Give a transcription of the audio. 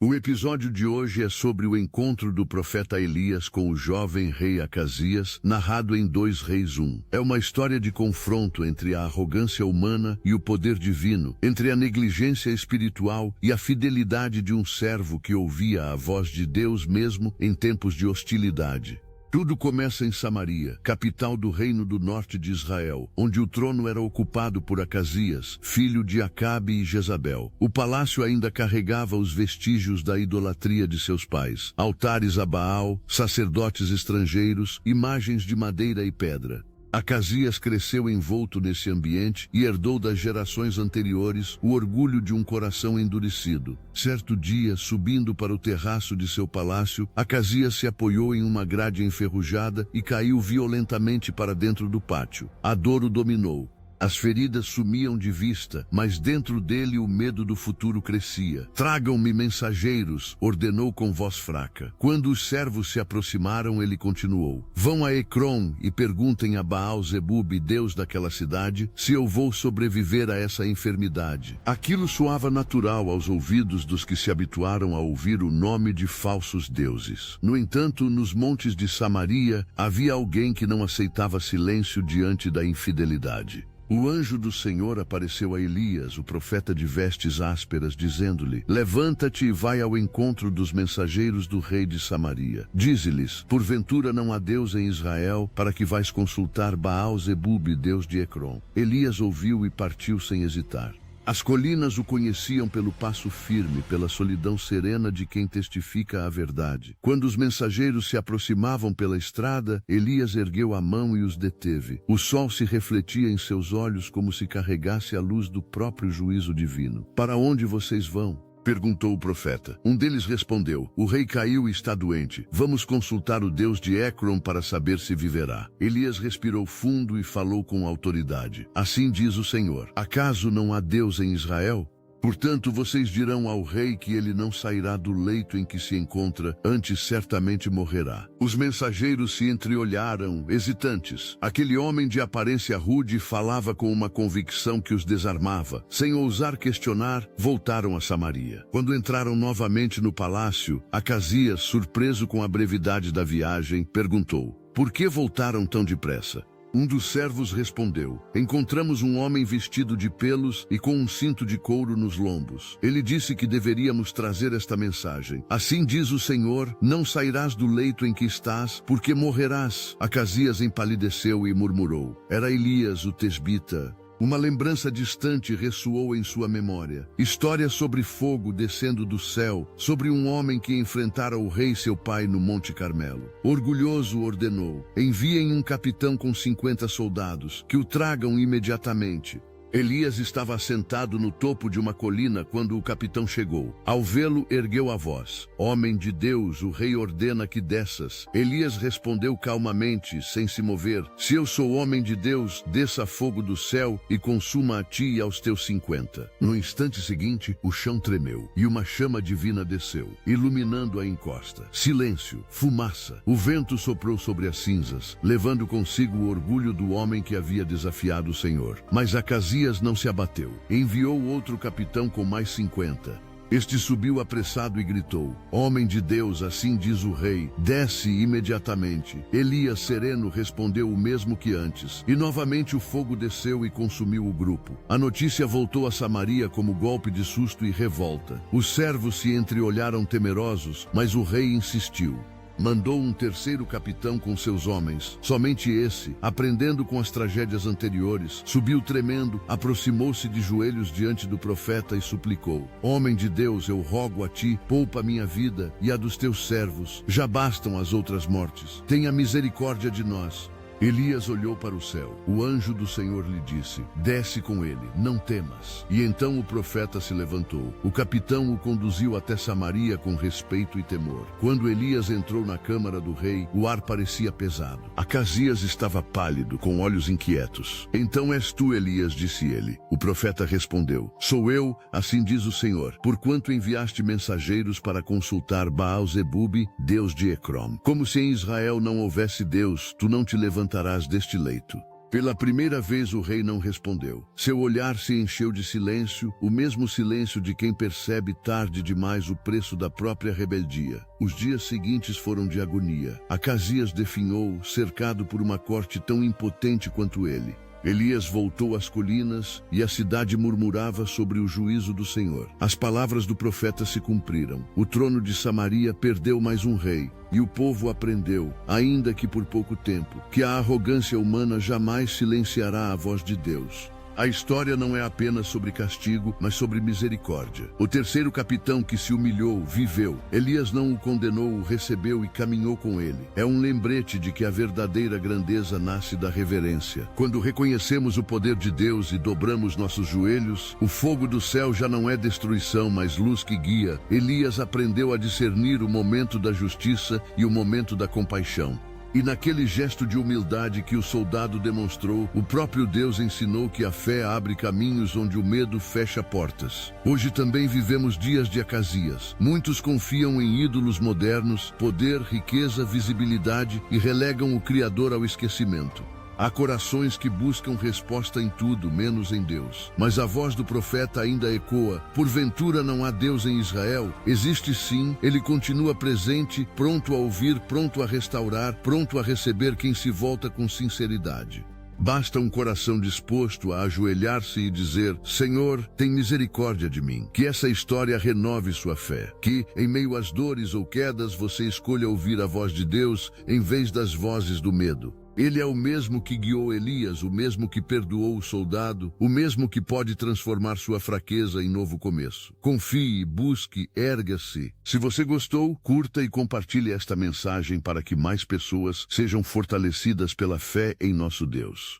O episódio de hoje é sobre o encontro do profeta Elias com o jovem rei Acasias, narrado em 2 Reis 1. É uma história de confronto entre a arrogância humana e o poder divino, entre a negligência espiritual e a fidelidade de um servo que ouvia a voz de Deus mesmo em tempos de hostilidade. Tudo começa em Samaria, capital do reino do norte de Israel, onde o trono era ocupado por Acasias, filho de Acabe e Jezabel. O palácio ainda carregava os vestígios da idolatria de seus pais: altares a Baal, sacerdotes estrangeiros, imagens de madeira e pedra. Acasias cresceu envolto nesse ambiente e herdou das gerações anteriores o orgulho de um coração endurecido. Certo dia, subindo para o terraço de seu palácio, Acasias se apoiou em uma grade enferrujada e caiu violentamente para dentro do pátio. A dor o dominou. As feridas sumiam de vista, mas dentro dele o medo do futuro crescia. "Tragam-me mensageiros", ordenou com voz fraca. Quando os servos se aproximaram, ele continuou: "Vão a Ecrom e perguntem a Baal-Zebub, deus daquela cidade, se eu vou sobreviver a essa enfermidade." Aquilo soava natural aos ouvidos dos que se habituaram a ouvir o nome de falsos deuses. No entanto, nos montes de Samaria, havia alguém que não aceitava silêncio diante da infidelidade. O anjo do Senhor apareceu a Elias, o profeta de vestes ásperas, dizendo-lhe: "Levanta-te e vai ao encontro dos mensageiros do rei de Samaria. Dize-lhes: porventura não há Deus em Israel, para que vais consultar Baal-Zebub, deus de Ecrom." Elias ouviu e partiu sem hesitar. As colinas o conheciam pelo passo firme, pela solidão serena de quem testifica a verdade. Quando os mensageiros se aproximavam pela estrada, Elias ergueu a mão e os deteve. O sol se refletia em seus olhos como se carregasse a luz do próprio juízo divino. "Para onde vocês vão?" perguntou o profeta. Um deles respondeu: "O rei caiu e está doente. Vamos consultar o Deus de Ecrom para saber se viverá." Elias respirou fundo e falou com autoridade: "Assim diz o Senhor: acaso não há Deus em Israel? Portanto, vocês dirão ao rei que ele não sairá do leito em que se encontra, antes certamente morrerá." Os mensageiros se entreolharam, hesitantes. Aquele homem de aparência rude falava com uma convicção que os desarmava. Sem ousar questionar, voltaram a Samaria. Quando entraram novamente no palácio, Acasias, surpreso com a brevidade da viagem, perguntou: "Por que voltaram tão depressa?" Um dos servos respondeu: "Encontramos um homem vestido de pelos e com um cinto de couro nos lombos. Ele disse que deveríamos trazer esta mensagem: assim diz o Senhor, não sairás do leito em que estás, porque morrerás." Acasias empalideceu e murmurou: "Era Elias, o tesbita." Uma lembrança distante ressoou em sua memória. História sobre fogo descendo do céu, sobre um homem que enfrentara o rei seu pai no Monte Carmelo. Orgulhoso ordenou: "Enviem um capitão com 50 soldados, que o tragam imediatamente." Elias estava assentado no topo de uma colina quando o capitão chegou. Ao vê-lo, ergueu a voz: "Homem de Deus, o rei ordena que desças." Elias respondeu calmamente, sem se mover: "Se eu sou homem de Deus, desça fogo do céu e consuma a ti e aos teus 50." No instante seguinte, o chão tremeu e uma chama divina desceu, iluminando a encosta. Silêncio, fumaça. O vento soprou sobre as cinzas, levando consigo o orgulho do homem que havia desafiado o Senhor. Mas Acasias não se abateu. Enviou outro capitão com mais 50. Este subiu apressado e gritou: "Homem de Deus, assim diz o rei, desce imediatamente." Elias, sereno, respondeu o mesmo que antes, e novamente o fogo desceu e consumiu o grupo. A notícia voltou a Samaria como golpe de susto e revolta. Os servos se entreolharam temerosos, mas o rei insistiu. Mandou um terceiro capitão com seus homens. Somente esse, aprendendo com as tragédias anteriores, subiu tremendo, aproximou-se de joelhos diante do profeta e suplicou: "Homem de Deus, eu rogo a ti, poupa minha vida e a dos teus servos. Já bastam as outras mortes. Tenha misericórdia de nós." Elias olhou para o céu. O anjo do Senhor lhe disse: "Desce com ele, não temas." E então o profeta se levantou. O capitão o conduziu até Samaria com respeito e temor. Quando Elias entrou na câmara do rei, o ar parecia pesado. Acasias estava pálido, com olhos inquietos. "Então és tu, Elias?" disse ele. O profeta respondeu: "Sou eu, assim diz o Senhor, porquanto enviaste mensageiros para consultar Baal-Zebub, deus de Ecrom. Como se em Israel não houvesse Deus, tu não te levantarás deste leito." Pela primeira vez o rei não respondeu. Seu olhar se encheu de silêncio, o mesmo silêncio de quem percebe tarde demais o preço da própria rebeldia. Os dias seguintes foram de agonia. Acasias definhou, cercado por uma corte tão impotente quanto ele. Elias voltou às colinas e a cidade murmurava sobre o juízo do Senhor. As palavras do profeta se cumpriram. O trono de Samaria perdeu mais um rei, e o povo aprendeu, ainda que por pouco tempo, que a arrogância humana jamais silenciará a voz de Deus. A história não é apenas sobre castigo, mas sobre misericórdia. O terceiro capitão que se humilhou, viveu. Elias não o condenou, o recebeu e caminhou com ele. É um lembrete de que a verdadeira grandeza nasce da reverência. Quando reconhecemos o poder de Deus e dobramos nossos joelhos, o fogo do céu já não é destruição, mas luz que guia. Elias aprendeu a discernir o momento da justiça e o momento da compaixão. E naquele gesto de humildade que o soldado demonstrou, o próprio Deus ensinou que a fé abre caminhos onde o medo fecha portas. Hoje também vivemos dias de Acasias. Muitos confiam em ídolos modernos, poder, riqueza, visibilidade e relegam o Criador ao esquecimento. Há corações que buscam resposta em tudo, menos em Deus. Mas a voz do profeta ainda ecoa. Porventura não há Deus em Israel? Existe sim, ele continua presente, pronto a ouvir, pronto a restaurar, pronto a receber quem se volta com sinceridade. Basta um coração disposto a ajoelhar-se e dizer: Senhor, tem misericórdia de mim. Que essa história renove sua fé. Que, em meio às dores ou quedas, você escolha ouvir a voz de Deus em vez das vozes do medo. Ele é o mesmo que guiou Elias, o mesmo que perdoou o soldado, o mesmo que pode transformar sua fraqueza em novo começo. Confie, busque, erga-se. Se você gostou, curta e compartilhe esta mensagem para que mais pessoas sejam fortalecidas pela fé em nosso Deus.